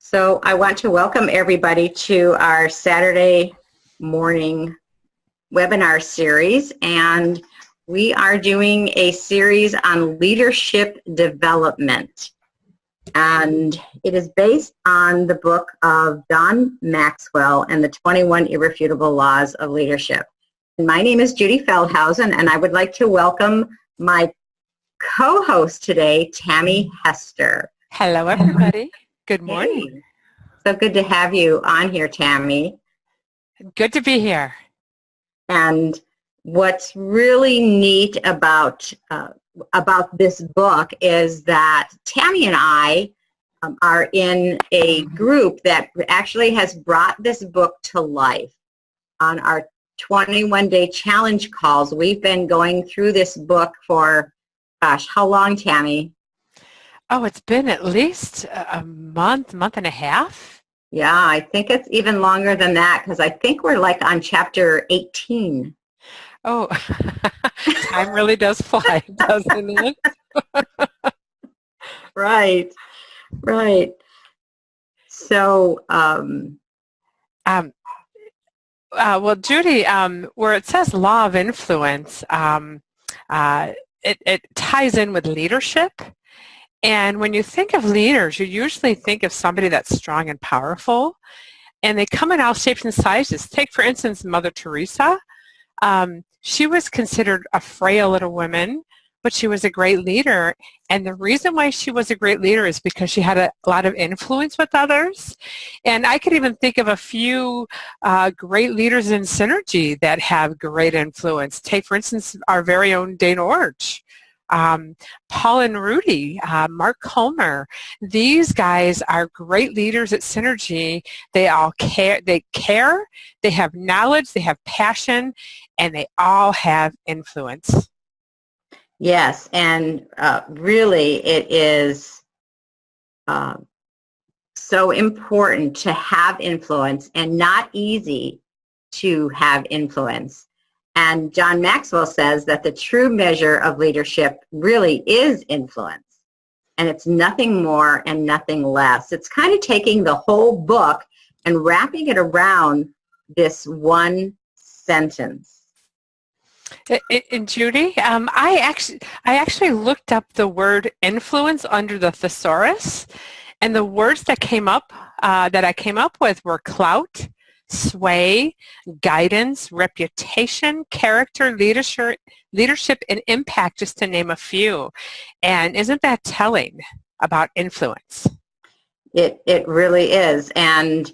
So I want to welcome everybody to our Saturday morning webinar series, and we are doing a series on leadership development. And it is based on the book of John Maxwell and the 21 Irrefutable Laws of Leadership. And my name is Judy Feldhausen, and I would like to welcome my co-host today, Tammy Hester. Hello, everybody. Good morning. Hey. So good to have you on here, Tammy. Good to be here. And what's really neat about this book is that Tammy and I are in a group that actually has brought this book to life. On our 21-day challenge calls, we've been going through this book for, gosh, how long, Tammy? Oh, it's been at least a month and a half. Yeah, I think it's even longer than that because I think we're like on chapter 18. Oh, time really does fly, doesn't it? Right. So, well, Judy, where it says law of influence, it ties in with leadership. And when you think of leaders, you usually think of somebody that's strong and powerful, and they come in all shapes and sizes. Take, for instance, Mother Teresa. She was considered a frail little woman, but she was a great leader. And the reason why she was a great leader is because she had a lot of influence with others. And I could even think of a few great leaders in Synergy that have great influence. Take, for instance, our very own Dane Orge. Paul and Rudy, Mark Colmer. These guys are great leaders at Synergy. They all care, they have knowledge, they have passion, and they all have influence. yes, and really it is so important to have influence and not easy to have influence. And John Maxwell says that the true measure of leadership really is influence. And it's nothing more and nothing less. It's kind of taking the whole book and wrapping it around this one sentence. And Judy, I actually looked up the word influence under the thesaurus, and the words that I came up with were clout, sway, guidance, reputation, character, leadership, and impact, just to name a few. And isn't that telling about influence? It really is. And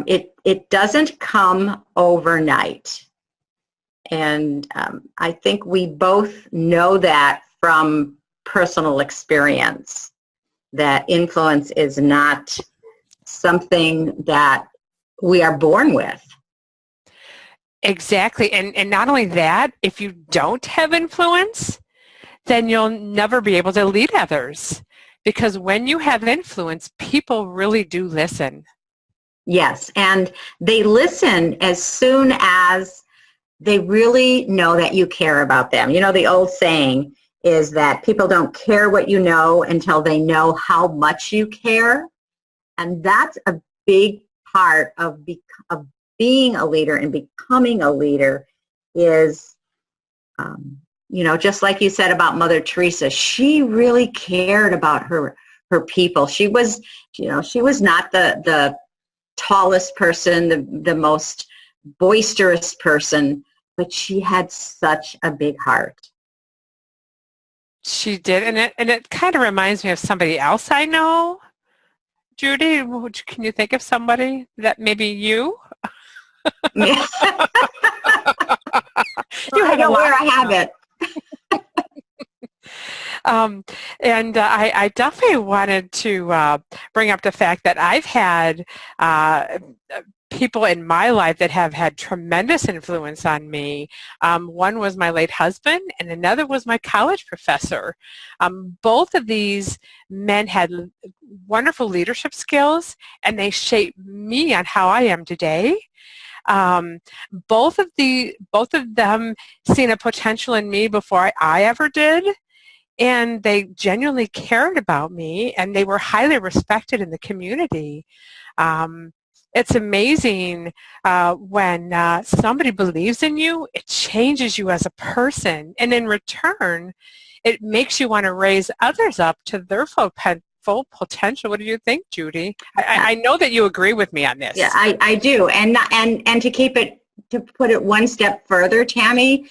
it doesn't come overnight. And I think we both know that from personal experience, that influence is not something that we are born with. Exactly. And not only that, if you don't have influence, then you'll never be able to lead others. Because when you have influence, people really do listen. Yes, and they listen as soon as they really know that you care about them. You know, the old saying is that people don't care what you know until they know how much you care. And that's a big part of being a leader and becoming a leader is, just like you said about Mother Teresa, she really cared about her people. She was not the tallest person, the most boisterous person, but she had such a big heart. She did, and it kind of reminds me of somebody else I know. Judy, can you think of somebody that maybe you? Yeah. I know where I have it. I definitely wanted to bring up the fact that I've had people in my life that have had tremendous influence on me. One was my late husband, and another was my college professor. Both of these men had wonderful leadership skills, and they shaped me on how I am today. Both of them seen a potential in me before I ever did, and they genuinely cared about me, and they were highly respected in the community. It's amazing when somebody believes in you, it changes you as a person, and in return, it makes you want to raise others up to their full potential. What do you think, Judy? I know that you agree with me on this. Yeah, I do. And to put it one step further, Tammy,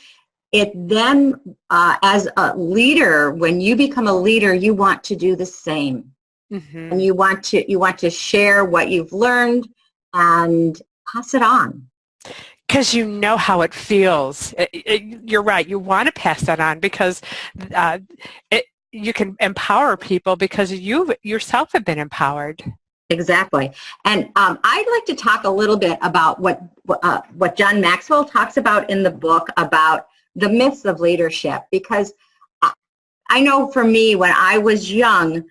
it then, as a leader, when you become a leader, you want to do the same. Mm-hmm. And you want to share what you've learned and pass it on. Because you know how it feels. You're right. You want to pass that on because you can empower people because you yourself have been empowered. Exactly. And I'd like to talk a little bit about what John Maxwell talks about in the book about the myths of leadership, because I know for me, when I was young,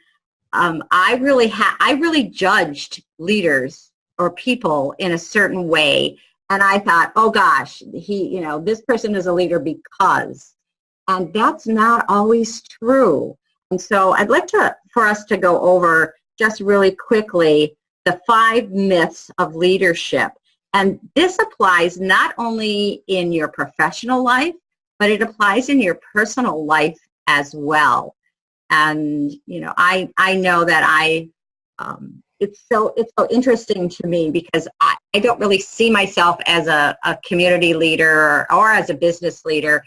I really judged leaders or people in a certain way. And I thought, oh gosh, this person is a leader because, and that's not always true. And so I'd like for us to go over just really quickly the 5 myths of leadership. And this applies not only in your professional life, but it applies in your personal life as well. And, I know that it's so interesting to me because I don't really see myself as a community leader or as a business leader.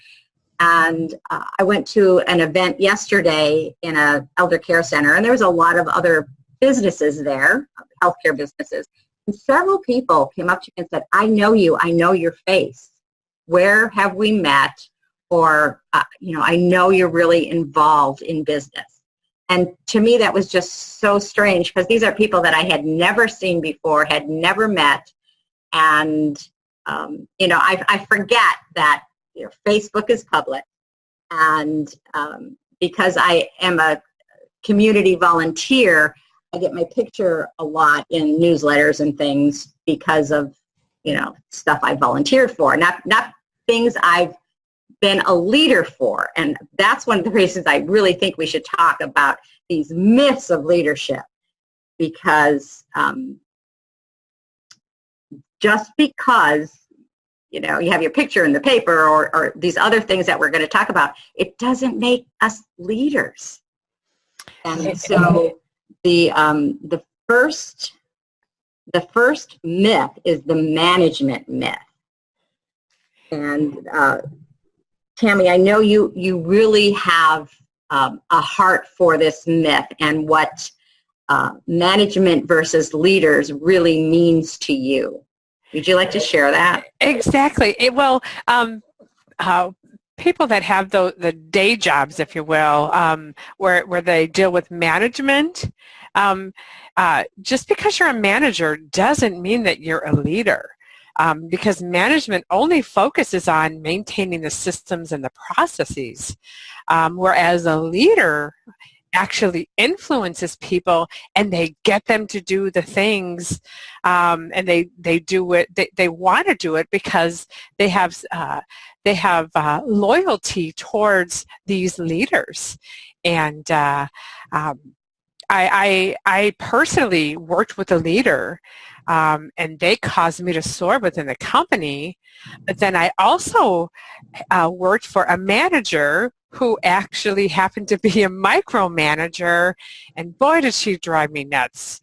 And I went to an event yesterday in an elder care center, and there was a lot of other businesses there, healthcare businesses. And several people came up to me and said, I know you, I know your face. Where have we met? Or, I know you're really involved in business. And to me, that was just so strange because these are people that I had never seen before, had never met. And, I forget that Facebook is public. And because I am a community volunteer, I get my picture a lot in newsletters and things because of, stuff I volunteered for, not things I've been a leader for. And that's one of the reasons I really think we should talk about these myths of leadership, because just because you have your picture in the paper or these other things that we're going to talk about, it doesn't make us leaders. And so the first myth is the management myth. And Tammy, I know you really have a heart for this myth and what management versus leaders really means to you. Would you like to share that? Exactly. People that have the day jobs, if you will, where they deal with management, just because you're a manager doesn't mean that you're a leader. Because management only focuses on maintaining the systems and the processes, whereas a leader actually influences people and they get them to do the things, and they do it. They want to do it because they have loyalty towards these leaders. And I personally worked with a leader. And they caused me to soar within the company. But then I also worked for a manager who actually happened to be a micromanager, and boy, did she drive me nuts.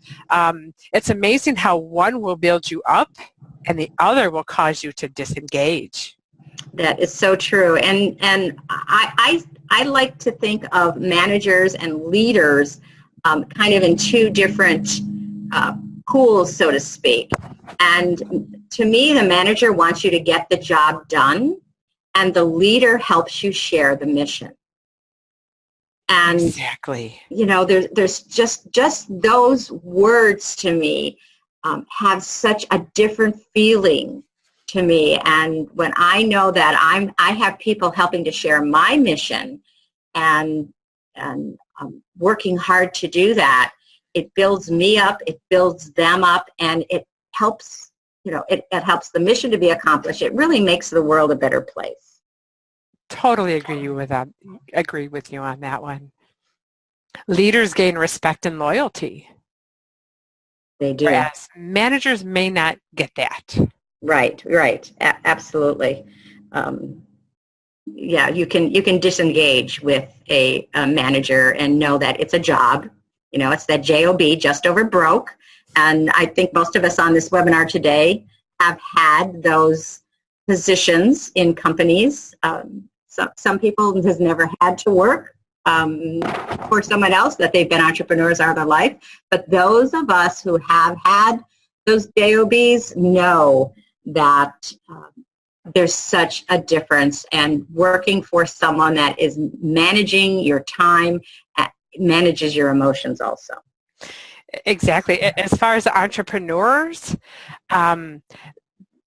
It's amazing how one will build you up and the other will cause you to disengage. That is so true. And I like to think of managers and leaders kind of in 2 different pools, so to speak. And to me, the manager wants you to get the job done, and the leader helps you share the mission. And exactly, there's just those words to me have such a different feeling to me. And when I know that I have people helping to share my mission, and working hard to do that, it builds me up, it builds them up, and it helps, it helps the mission to be accomplished. It really makes the world a better place. Totally agree with you on that one. Leaders gain respect and loyalty. They do. Whereas managers may not get that. Right. Absolutely. Yeah, you can disengage with a manager and know that it's a job. You know, it's that job, just over broke. And I think most of us on this webinar today have had those positions in companies. Some people has never had to work for someone else, that they've been entrepreneurs all their life. But those of us who have had those jobs know that there's such a difference, and working for someone that is managing your time, manages your emotions also. Exactly. As far as entrepreneurs,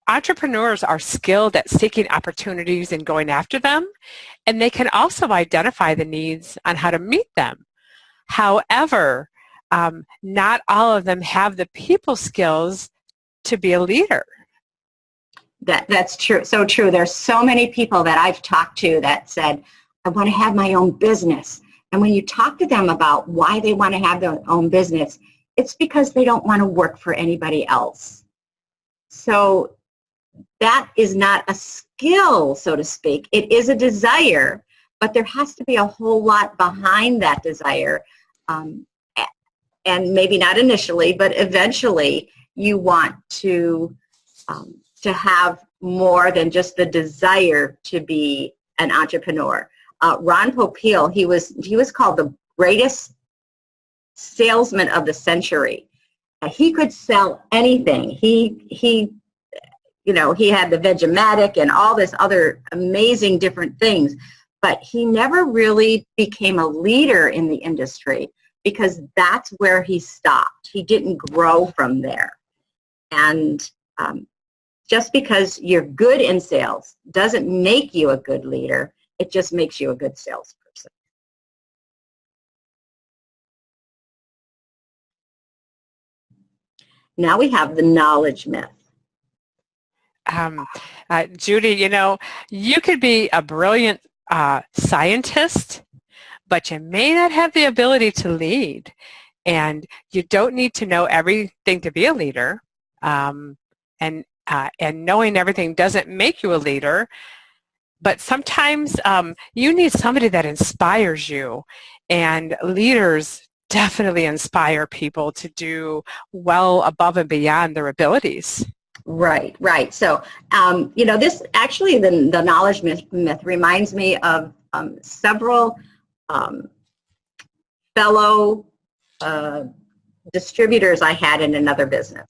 entrepreneurs are skilled at seeking opportunities and going after them, and they can also identify the needs on how to meet them. However, not all of them have the people skills to be a leader. That's true. So true. There's so many people that I've talked to that said, I want to have my own business. And when you talk to them about why they want to have their own business, it's because they don't want to work for anybody else. So that is not a skill, so to speak. It is a desire, but there has to be a whole lot behind that desire. And maybe not initially, but eventually you want to have more than just the desire to be an entrepreneur. Ron Popeil, he was called the greatest salesman of the century. He could sell anything. He had the Vegematic and all this other amazing different things, but he never really became a leader in the industry because that's where he stopped. He didn't grow from there. And just because you're good in sales doesn't make you a good leader. It just makes you a good salesperson. Now we have the knowledge myth. Judy, you could be a brilliant scientist, but you may not have the ability to lead. And you don't need to know everything to be a leader. And knowing everything doesn't make you a leader. But sometimes you need somebody that inspires you. And leaders definitely inspire people to do well above and beyond their abilities. Right. So, this actually, the knowledge myth reminds me of several fellow distributors I had in another business,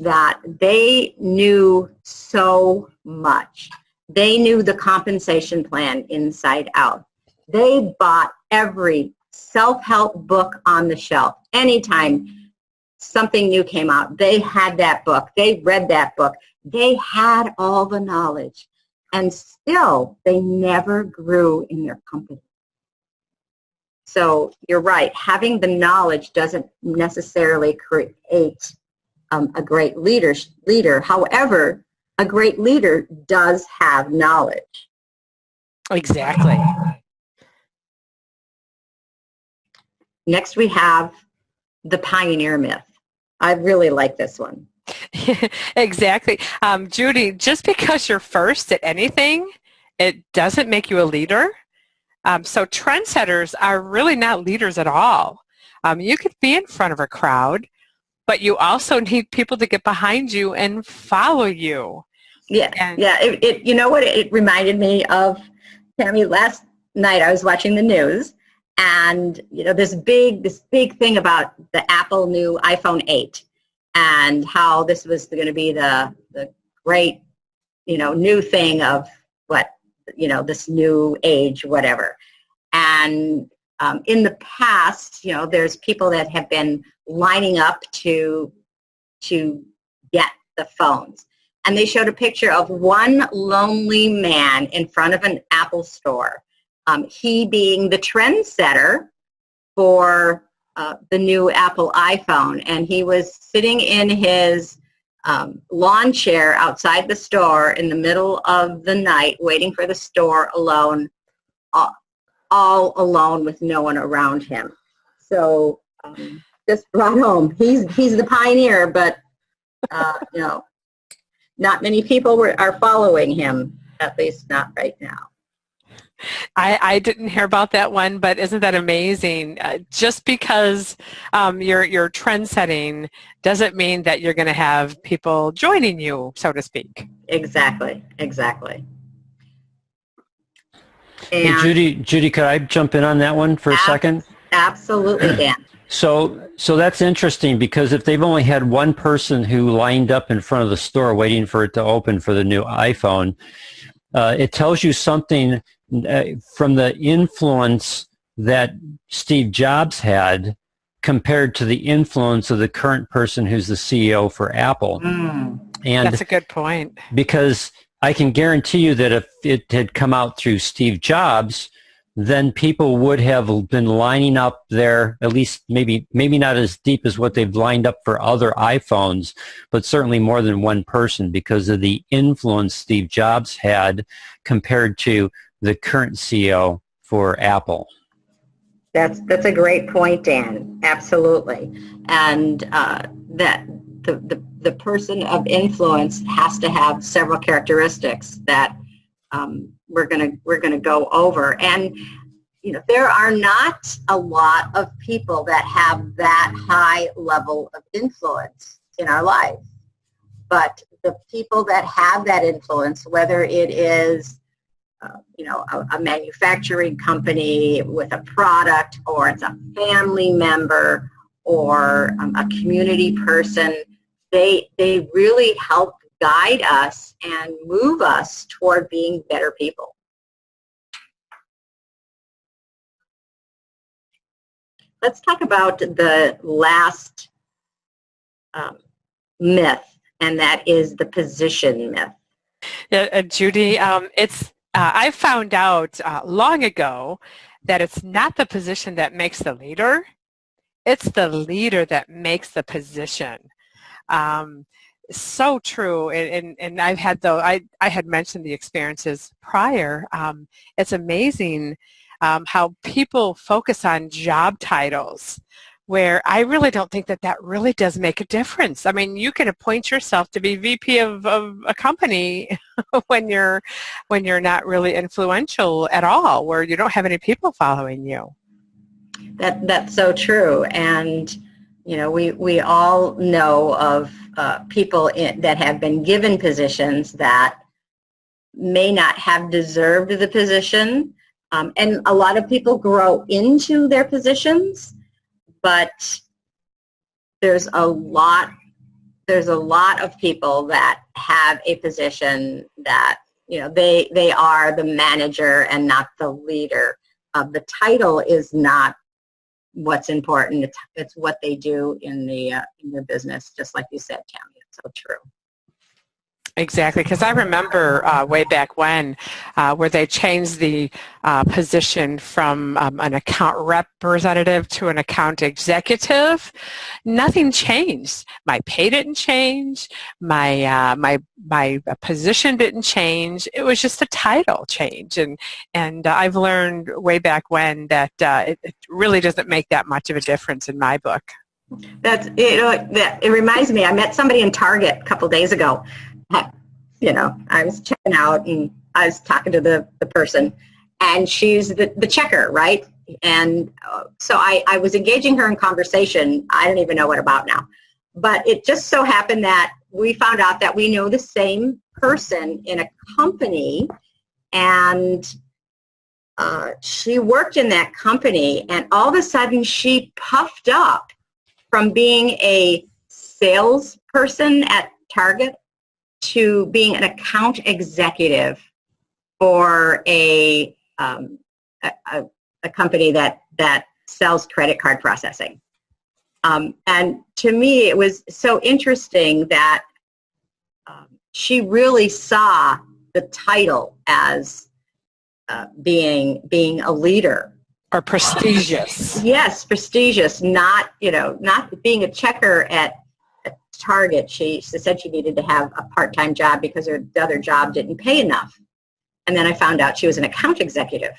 that they knew so much. They knew the compensation plan inside out. They bought every self-help book on the shelf. Anytime something new came out, they had that book. They read that book. They had all the knowledge. And still, they never grew in their company. So you're right. Having the knowledge doesn't necessarily create a great leader. However, a great leader does have knowledge. Exactly. Next, we have the pioneer myth. I really like this one. Exactly. Judy, just because you're first at anything, it doesn't make you a leader. So trendsetters are really not leaders at all. You could be in front of a crowd, but you also need people to get behind you and follow you. Yeah. You know what it reminded me of, Tammy? Last night I was watching the news, and this big thing about the Apple new iPhone 8, and how this was going to be the great new thing of this new age, whatever. And in the past, there's people that have been lining up to get the phones. And they showed a picture of one lonely man in front of an Apple store, he being the trendsetter for the new Apple iPhone. And he was sitting in his lawn chair outside the store in the middle of the night, waiting for the store alone, all alone with no one around him. So just brought home. He's the pioneer, but not many people are following him, at least not right now. I didn't hear about that one, but isn't that amazing? Just because you're trend setting doesn't mean that you're going to have people joining you, so to speak. Exactly. Hey, Judy, could I jump in on that one for a second? Absolutely, Dan. So that's interesting, because if they've only had one person who lined up in front of the store waiting for it to open for the new iPhone, it tells you something from the influence that Steve Jobs had compared to the influence of the current person who's the CEO for Apple. Mm. And that's a good point. Because I can guarantee you that if it had come out through Steve Jobs, then people would have been lining up there, at least maybe not as deep as what they've lined up for other iPhones, but certainly more than one person, because of the influence Steve Jobs had compared to the current CEO for Apple. That's a great point, Dan. Absolutely. And that the person of influence has to have several characteristics that we're gonna go over. And there are not a lot of people that have that high level of influence in our life. But the people that have that influence, whether it is a manufacturing company with a product, or it's a family member, or a community person, they really help guide us and move us toward being better people. Let's talk about the last myth, and that is the position myth. Yeah, Judy, I found out long ago that it's not the position that makes the leader, it's the leader that makes the position. So true, and I've had I had mentioned the experiences prior. It's amazing how people focus on job titles, where I really don't think that really does make a difference. I mean, you can appoint yourself to be VP of a company when you're not really influential at all, where you don't have any people following you. That's so true. And we all know of people that have been given positions that may not have deserved the position, and a lot of people grow into their positions. But there's a lot of people that have a position that they are the manager and not the leader. The title is not what's important. It's what they do in their business, just like you said, Tammy. It's so true. Exactly, because I remember way back when where they changed the position from an account representative to an account executive. Nothing changed. My pay didn't change. My position didn't change. It was just a title change, and I've learned way back when that it really doesn't make that much of a difference in my book. It reminds me. I met somebody in Target a couple days ago. I was checking out, and I was talking to the person, and she's the checker, right? And so I was engaging her in conversation. I don't even know what about now. But it just so happened that we found out that we know the same person in a company, and she worked in that company, and all of a sudden she puffed up from being a salesperson at Target to being an account executive for a company that sells credit card processing. And to me, it was so interesting that she really saw the title as being a leader. Or prestigious. Yes, prestigious, not being a checker at Target, she said she needed to have a part-time job because the other job didn't pay enough. And then I found out she was an account executive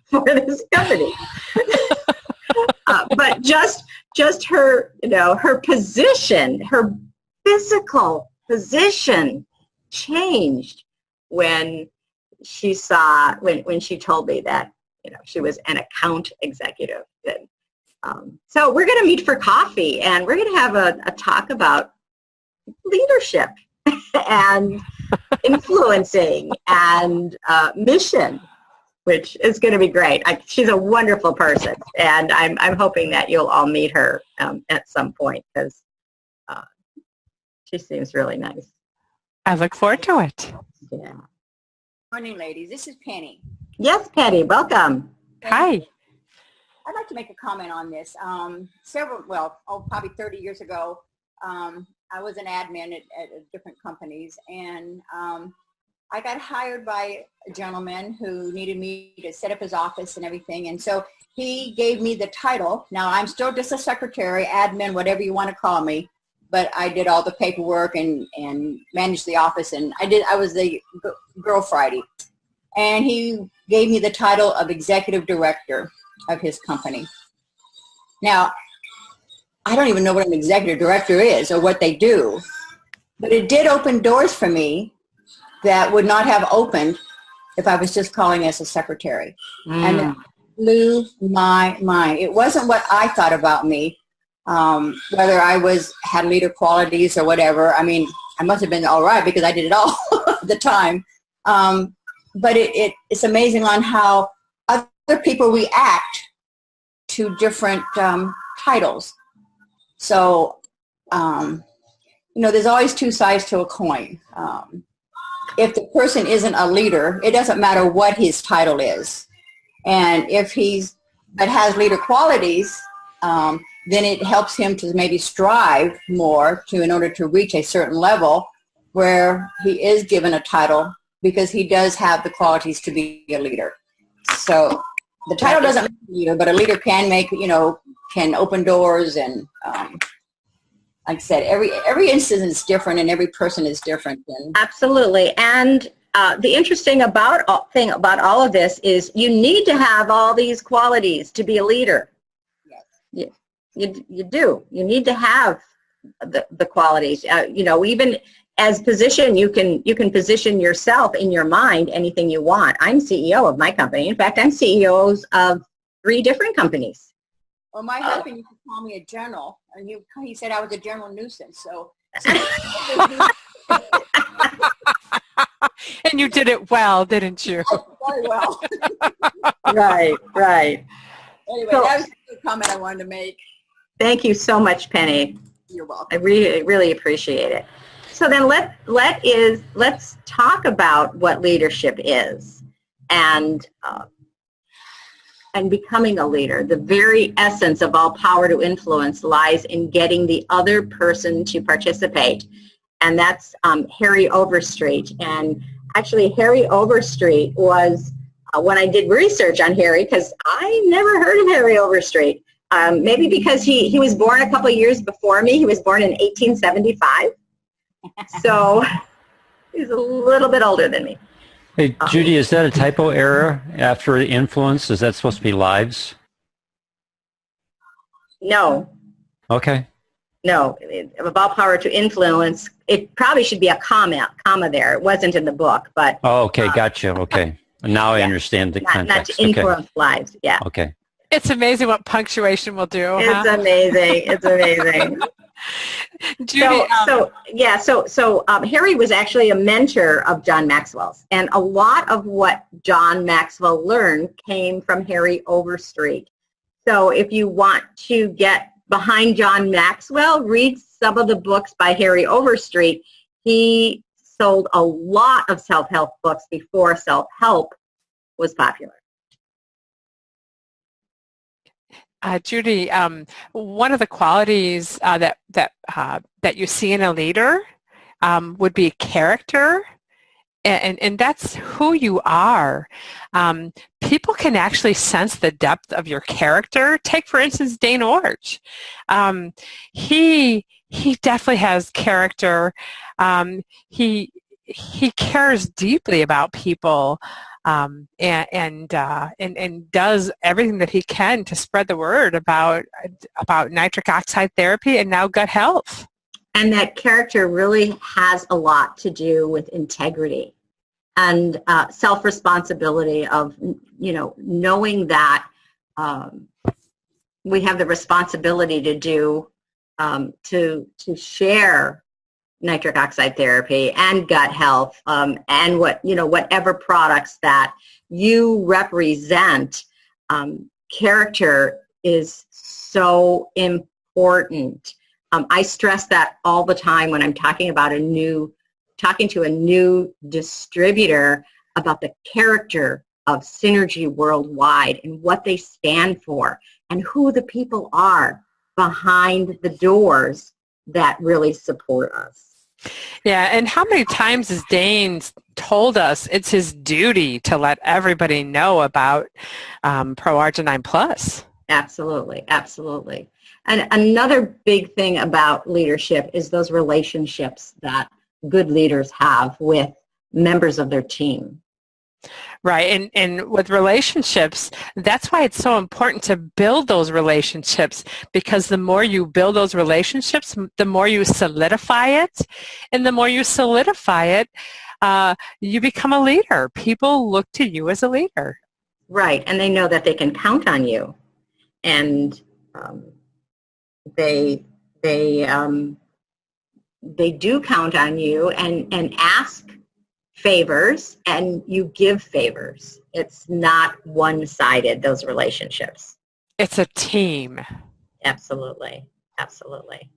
for this company. But just her, her position, her physical position changed when she told me that, she was an account executive. So we're going to meet for coffee, and we're going to have a talk about leadership and influencing and mission, which is going to be great. She's a wonderful person, and I'm hoping that you'll all meet her at some point, because she seems really nice. I look forward to it. Yeah. Morning, ladies. This is Penny. Yes, Penny. Welcome. Hi. I'd like to make a comment on this. Probably 30 years ago, I was an admin at different companies, and I got hired by a gentleman who needed me to set up his office and everything, and so he gave me the title. Now, I'm still just a secretary, admin, whatever you want to call me, but I did all the paperwork and managed the office, and I was the Girl Friday. And he gave me the title of executive director of his company. Now, I don't even know what an executive director is or what they do, but it did open doors for me that would not have opened if I was just calling as a secretary. And it blew my mind. It wasn't what I thought about me, whether I had leader qualities or whatever. I mean, I must have been all right because I did it all at the time. But it's amazing on how other people react to different titles. So, there's always two sides to a coin. If the person isn't a leader, it doesn't matter what his title is. And if but has leader qualities, then it helps him to maybe strive more in order to reach a certain level where he is given a title, because he does have the qualities to be a leader. So the title doesn't make a leader, but a leader can can open doors. And like I said, every instance is different, and every person is different. Absolutely. And the interesting thing about all of this is you need to have all these qualities to be a leader. Yes. You do. You need to have the qualities. Even as position, you can position yourself in your mind anything you want. I'm CEO of my company. In fact, I'm CEOs of 3 different companies. Well, my husband used to call me a general, and he said I was a general nuisance. So And you did it well, didn't you? Very well. Right. Anyway, that was a good comment I wanted to make. Thank you so much, Penny. You're welcome. I really, really appreciate it. So then let's talk about what leadership is, and becoming a leader. The very essence of all power to influence lies in getting the other person to participate, and that's Harry Overstreet. And actually, Harry Overstreet was when I did research on Harry, because I never heard of Harry Overstreet. Maybe because he was born a couple of years before me. He was born in 1875. So he's a little bit older than me. Hey, Judy, is that a typo error after influence? Is that supposed to be lives? No. Okay. No. About power to influence, it probably should be a comma there. It wasn't in the book, but... Oh, okay, gotcha. Okay. Now I understand the context. Not to influence lives, yeah. Okay. It's amazing what punctuation will do. It's amazing. It's amazing. Judy, so Harry was actually a mentor of John Maxwell's, and a lot of what John Maxwell learned came from Harry Overstreet. So if you want to get behind John Maxwell, read some of the books by Harry Overstreet. He sold a lot of self-help books before self-help was popular. Judy, one of the qualities that you see in a leader would be character, and that's who you are. People can actually sense the depth of your character. Take, for instance, Dane Orge. He he definitely has character. He cares deeply about people, and does everything that he can to spread the word about nitric oxide therapy and now gut health. And that character really has a lot to do with integrity and self-responsibility of, knowing that we have the responsibility to do, to share nitric oxide therapy and gut health, and whatever products that you represent. Character is so important. I stress that all the time when I'm talking to a new distributor about the character of Synergy Worldwide and what they stand for and who the people are behind the doors that really support us. Yeah, and how many times has Dane told us it's his duty to let everybody know about Pro-Arginine Plus? Absolutely, absolutely. And another big thing about leadership is those relationships that good leaders have with members of their team. Right, and with relationships, that's why it's so important to build those relationships, because the more you build those relationships, the more you solidify it, and the more you solidify it, you become a leader. People look to you as a leader. Right, and they know that they can count on you, and they do count on you and ask favors, and you give favors. It's not one-sided, those relationships. It's a team. Absolutely, absolutely.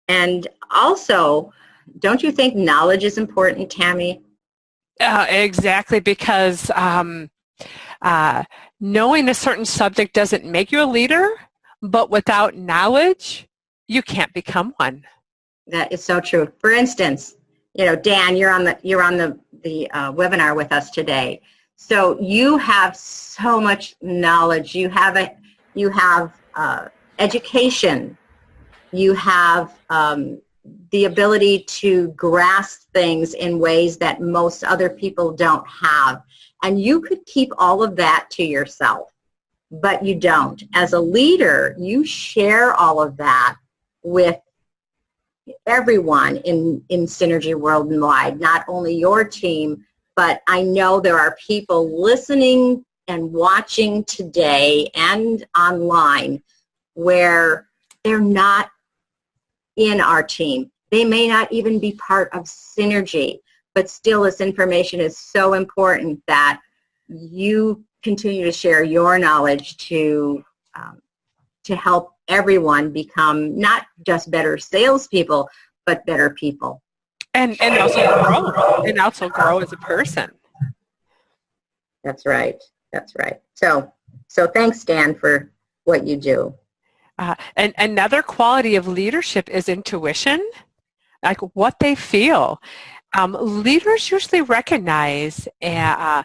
And also, don't you think knowledge is important, Tammy? Exactly, because knowing a certain subject doesn't make you a leader, but without knowledge, you can't become one. That is so true. For instance, Dan, you're on the webinar with us today. So you have so much knowledge. You have education. You have the ability to grasp things in ways that most other people don't have. And you could keep all of that to yourself, but you don't. As a leader, you share all of that with everyone in Synergy Worldwide, not only your team, but I know there are people listening and watching today and online where they're not in our team. They may not even be part of Synergy, but still this information is so important that you continue to share your knowledge to help everyone become not just better salespeople, but better people. And also grow as a person. That's right. That's right. So thanks, Dan, for what you do. And another quality of leadership is intuition, like what they feel. Leaders usually recognize in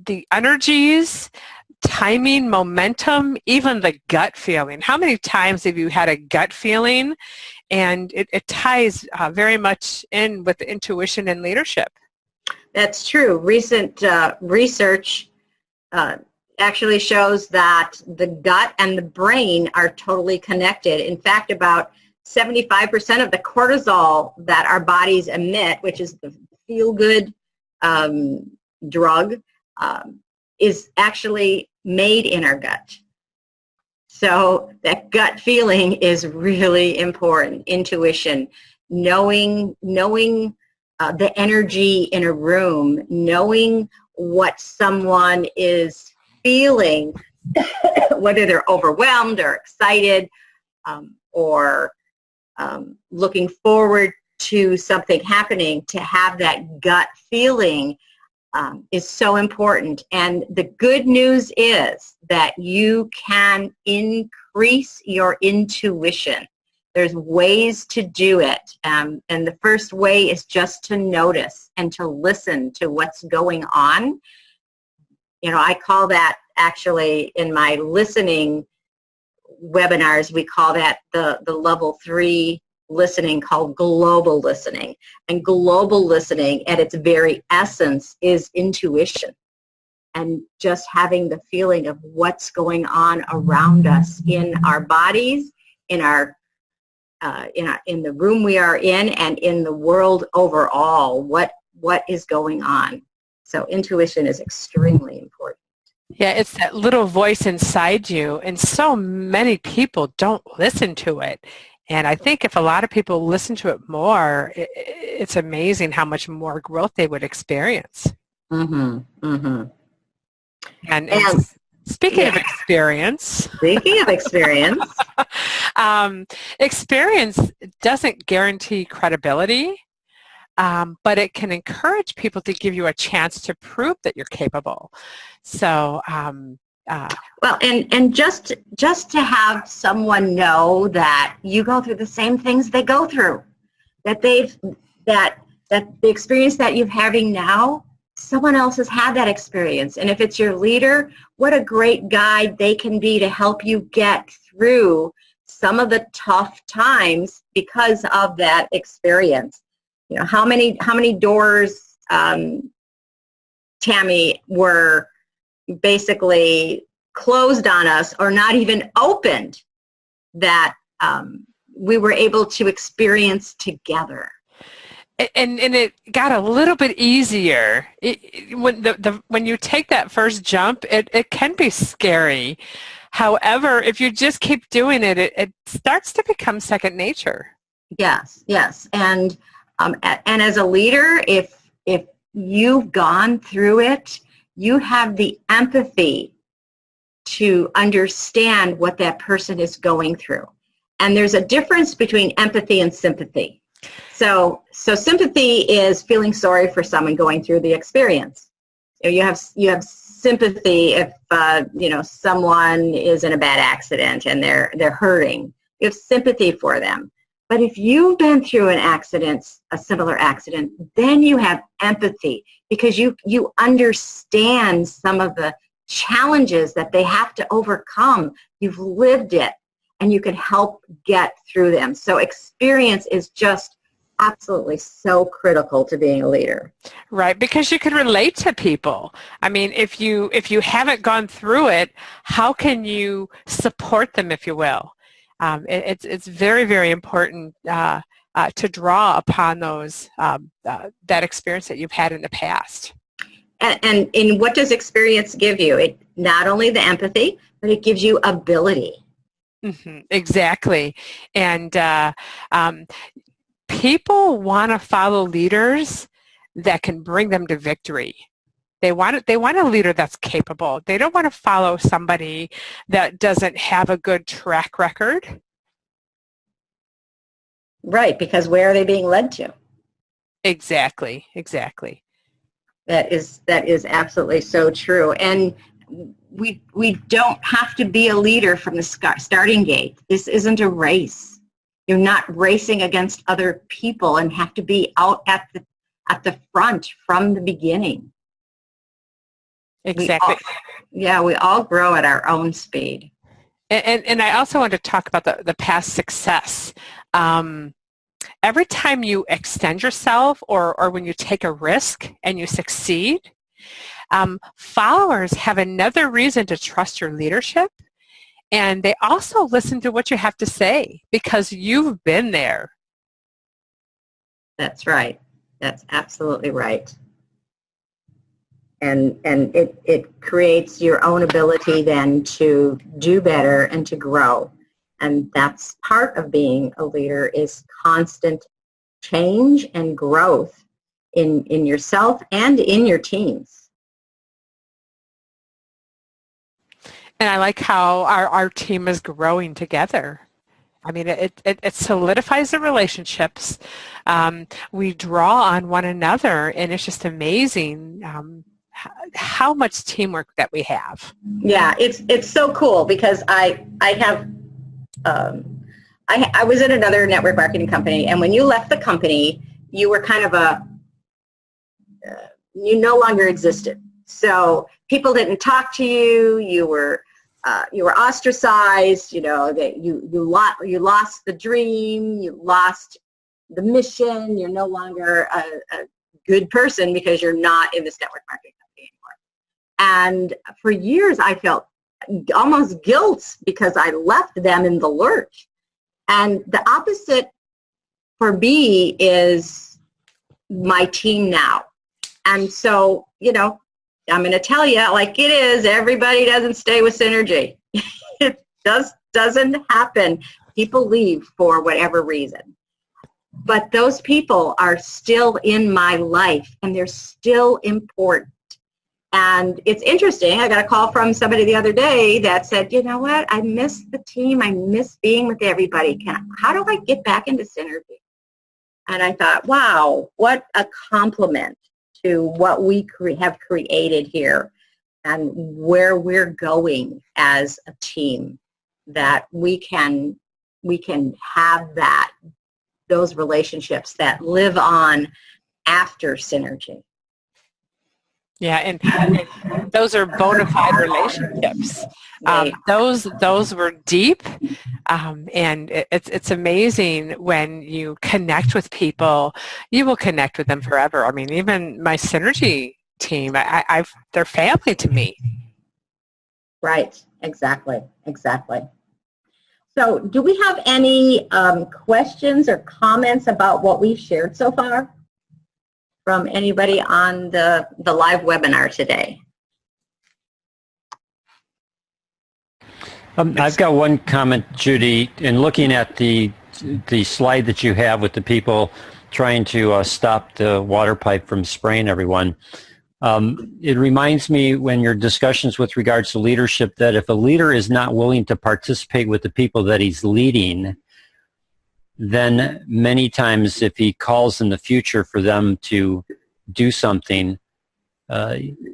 the energies, timing, momentum, even the gut feeling. How many times have you had a gut feeling? And it ties very much in with the intuition and leadership. That's true. Recent research actually shows that the gut and the brain are totally connected. In fact, about 75% of the cortisol that our bodies emit, which is the feel-good drug, is actually made in our gut. So that gut feeling is really important. Intuition, knowing the energy in a room, knowing what someone is feeling, whether they're overwhelmed or excited, or looking forward to something happening, to have that gut feeling is so important. And the good news is that you can increase your intuition. There's ways to do it. And the first way is just to notice and to listen to what's going on. I call that actually in my listening webinars, we call that the level 3 listening, called global listening. And global listening at its very essence is intuition, and just having the feeling of what's going on around us in our bodies, in our in the room we are in, and in the world overall. What is going on? So intuition is extremely important. Yeah, it's that little voice inside you, and so many people don't listen to it. And I think if a lot of people listen to it more, it's amazing how much more growth they would experience. Mm-hmm. Mm-hmm. And speaking of experience. Speaking of experience. Experience doesn't guarantee credibility, but it can encourage people to give you a chance to prove that you're capable. So, well, and just to have someone know that you go through the same things they go through, that that the experience that you're having now, someone else has had that experience. And if it's your leader, what a great guide they can be to help you get through some of the tough times because of that experience. You know, how many doors, Tammy, were basically closed on us or not even opened that we were able to experience together. And it got a little bit easier. When you take that first jump, it can be scary. However, if you just keep doing it, it starts to become second nature. Yes, yes. And as a leader, if you've gone through it, you have the empathy to understand what that person is going through. And there's a difference between empathy and sympathy. So sympathy is feeling sorry for someone going through the experience. You have sympathy if someone is in a bad accident and they're hurting. You have sympathy for them. But if you've been through a similar accident, then you have empathy because you understand some of the challenges that they have to overcome. You've lived it, and you can help get through them. So experience is just absolutely so critical to being a leader. Right, because you can relate to people. I mean, if you haven't gone through it, how can you support them, if you will? It's very, very important to draw upon those that experience that you've had in the past. And what does experience give you? It not only the empathy, but it gives you ability. Mm-hmm, exactly. And people want to follow leaders that can bring them to victory. They want a leader that's capable. They don't want to follow somebody that doesn't have a good track record. Right, because where are they being led to? Exactly. That is absolutely so true. And we don't have to be a leader from the starting gate. This isn't a race. You're not racing against other people and have to be out at the front from the beginning. Exactly. We all grow at our own speed. And I also want to talk about the past success. Every time you extend yourself or when you take a risk and you succeed, followers have another reason to trust your leadership. And they also listen to what you have to say because you've been there. That's right. That's absolutely right. And it creates your own ability then to do better and to grow. And that's part of being a leader, is constant change and growth in yourself and in your teams. And I like how our team is growing together. I mean, it solidifies the relationships. We draw on one another, and it's just amazing how much teamwork that we have. Yeah, it's so cool because I was in another network marketing company, and when you left the company, you were kind of you no longer existed. So people didn't talk to you. You were you were ostracized, that you lost the dream, you lost the mission, you're no longer a good person because you're not in this network marketing company anymore. And for years I felt almost guilt because I left them in the lurch. And the opposite for me is my team now. And so, I'm going to tell you like it is, everybody doesn't stay with Synergy. It doesn't happen. People leave for whatever reason. But those people are still in my life, and they're still important. And it's interesting. I got a call from somebody the other day that said, you know what, I miss the team. I miss being with everybody. How do I get back into Synergy? And I thought, wow, what a compliment to what we have created here and where we're going as a team, that we can have those relationships that live on after Synergy. Yeah, and those are bona fide relationships. Those were deep, and it's amazing when you connect with people. You will connect with them forever. I mean, even my Synergy team, they're family to me. Right. Exactly. So, do we have any questions or comments about what we've shared so far from anybody on the live webinar today? I've got one comment, Judy. In looking at the slide that you have with the people trying to stop the water pipe from spraying everyone, it reminds me when your discussions with regards to leadership that if a leader is not willing to participate with the people that he's leading, then many times if he calls in the future for them to do something,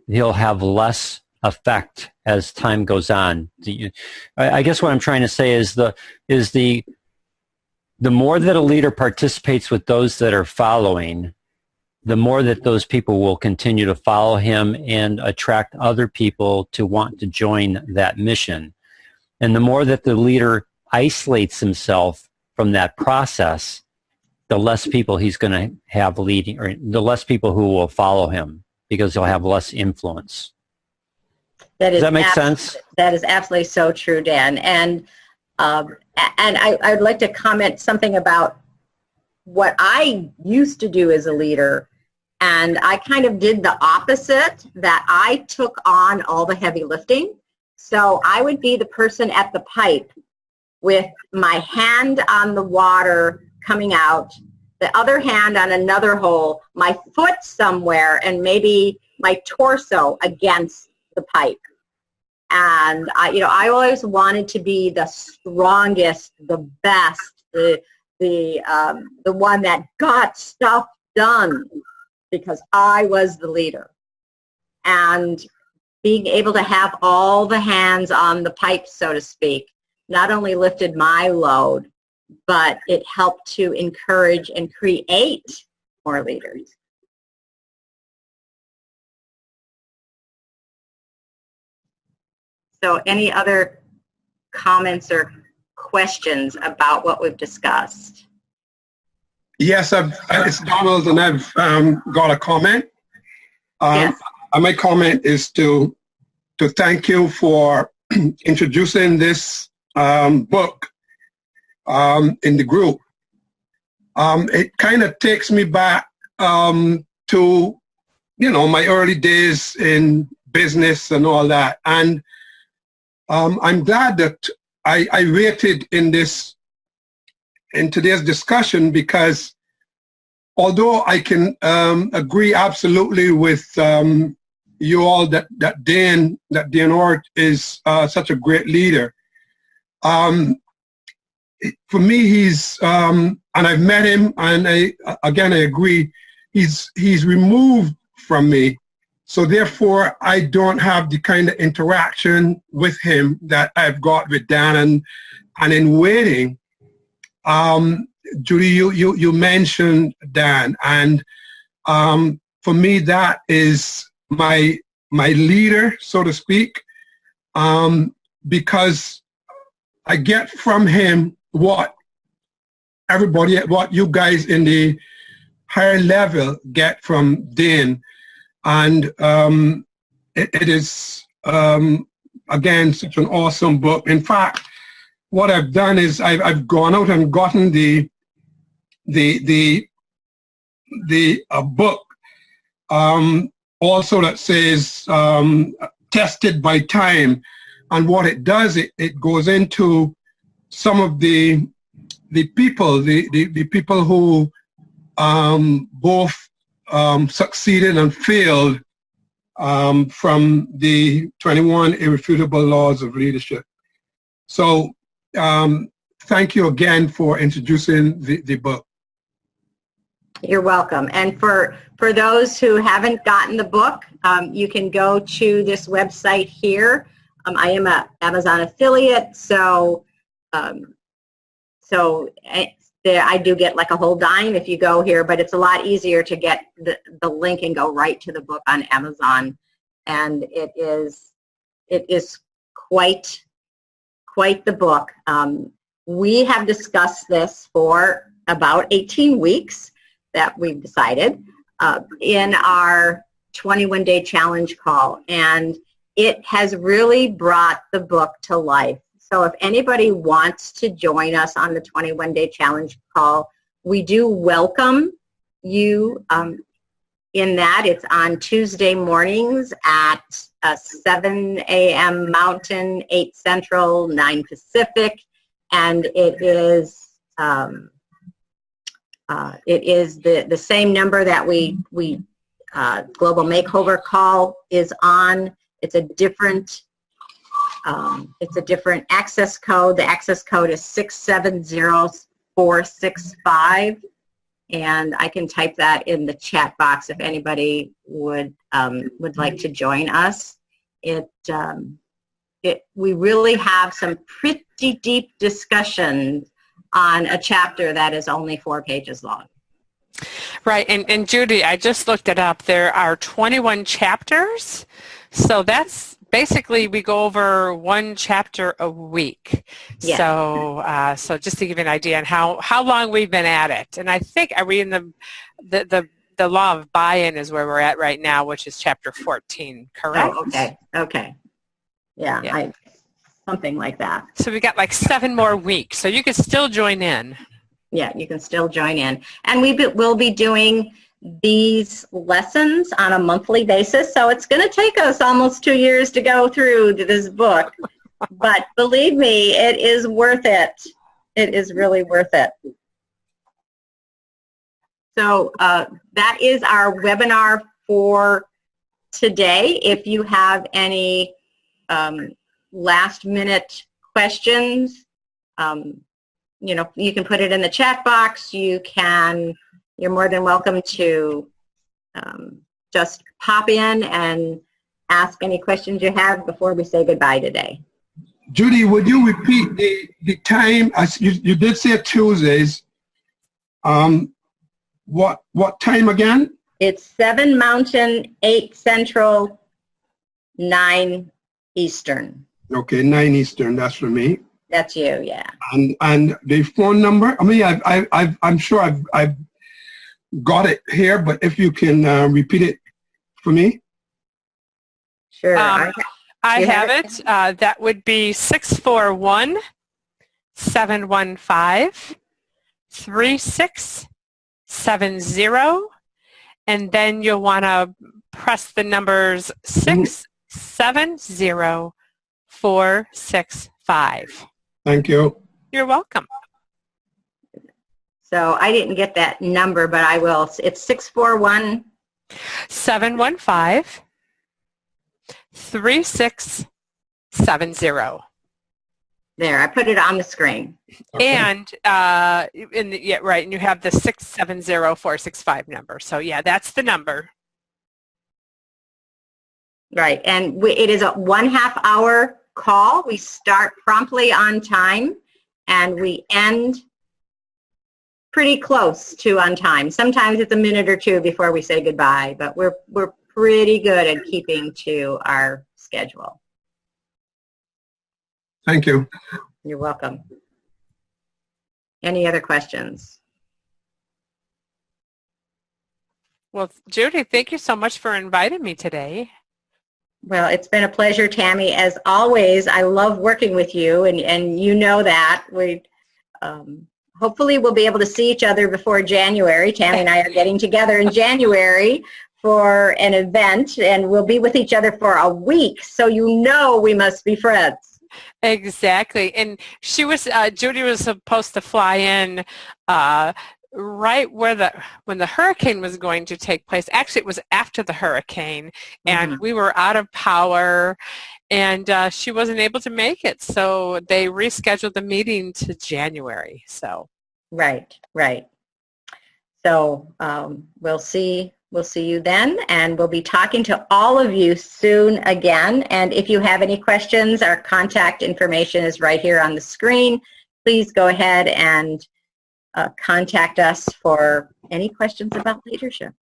he'll have less effect as time goes on. I guess what I'm trying to say is the more that a leader participates with those that are following, the more that those people will continue to follow him and attract other people to want to join that mission. And the more that the leader isolates himself from that process, the less people he's going to have leading, or the less people who will follow him, because he'll have less influence. Does that make sense? That is absolutely so true, Dan. And I'd like to comment something about what I used to do as a leader. And I kind of did the opposite, that I took on all the heavy lifting. So I would be the person at the pipe with my hand on the water coming out, the other hand on another hole, my foot somewhere, and maybe my torso against the pipe. And I always wanted to be the strongest, the best, the one that got stuff done, because I was the leader. And being able to have all the hands on the pipe, so to speak, not only lifted my load, but it helped to encourage and create more leaders. So any other comments or questions about what we've discussed? Yes, it's Donald, and I've got a comment. Yes. My comment is to thank you for introducing this book in the group. It kind of takes me back to, my early days in business and all that. And I'm glad that I rated in today's discussion, because although I can agree absolutely with you all that Dan Ort is such a great leader. For me, he's and I've met him, and I agree, he's removed from me. So therefore, I don't have the kind of interaction with him that I've got with Dan. And in waiting, Judy, you mentioned Dan, and for me, that is my leader, so to speak. because I get from him what you guys in the higher level get from Dean. And it is, again, such an awesome book. In fact, what I've done is I've gone out and gotten the book also that says tested by time. And what it does, it goes into some of the people who both succeeded and failed from the 21 Irrefutable Laws of Leadership. So thank you again for introducing the book. You're welcome. And for those who haven't gotten the book, you can go to this website here. I am an Amazon affiliate, so I do get like a whole dime if you go here, but it's a lot easier to get the link and go right to the book on Amazon. And it is quite the book. We have discussed this for about 18 weeks that we've decided in our 21-day challenge call, and it has really brought the book to life. So if anybody wants to join us on the 21-day challenge call, we do welcome you in that. It's on Tuesday mornings at 7 a.m. Mountain, 8 Central, 9 Pacific, and it is the same number that we Global Makeover call is on. It's a different access code. The access code is 670465, and I can type that in the chat box if anybody would like to join us. We really have some pretty deep discussion on a chapter that is only 4 pages long. Right, and Judy, I just looked it up. There are 21 chapters, so that's basically we go over 1 chapter a week. Yeah. So just to give you an idea on how long we've been at it, and I think are we in the law of buy-in is where we're at right now, which is chapter 14, correct? Oh, okay. Yeah. Something like that. So we got like 7 more weeks, so you can still join in. Yeah, you can still join in. And we'll be doing these lessons on a monthly basis, so it's going to take us almost 2 years to go through this book. But believe me, it is worth it. It is really worth it. So that is our webinar for today. If you have any last-minute questions, you can put it in the chat box. You're more than welcome to just pop in and ask any questions you have before we say goodbye today. Judy, would you repeat the time? You did say Tuesdays. What time again? It's 7 Mountain, 8 Central, 9 Eastern. Okay, 9 Eastern. That's for me. That's you, yeah. And the phone number. I mean, I'm sure I've got it here, but if you can repeat it for me. Sure. I have it. That would be 641-715-3670, and then you'll want to press the numbers 670465. Thank you. You're welcome. So I didn't get that number, but I will. It's 641-715-3670. There, I put it on the screen. Okay. And right, and you have the 670465 number. So yeah, that's the number. Right, and it is a 1/2 hour call. We start promptly on time, and we end pretty close to on time. Sometimes it's a minute or two before we say goodbye, but we're pretty good at keeping to our schedule. Thank you. You're welcome. Any other questions? Well, Judy, thank you so much for inviting me today. Well, it's been a pleasure, Tammy. As always, I love working with you, and you know that. We hopefully we'll be able to see each other before January. Tammy and I are getting together in January for an event, and we'll be with each other for a week, so you know we must be friends. Exactly. And she was, Judy was supposed to fly in right when the hurricane was going to take place. Actually, it was after the hurricane, and we were out of power, and she wasn't able to make it. So they rescheduled the meeting to January. So Right. So we'll see you then, and we'll be talking to all of you soon again. And if you have any questions, our contact information is right here on the screen. Please go ahead and contact us for any questions about leadership.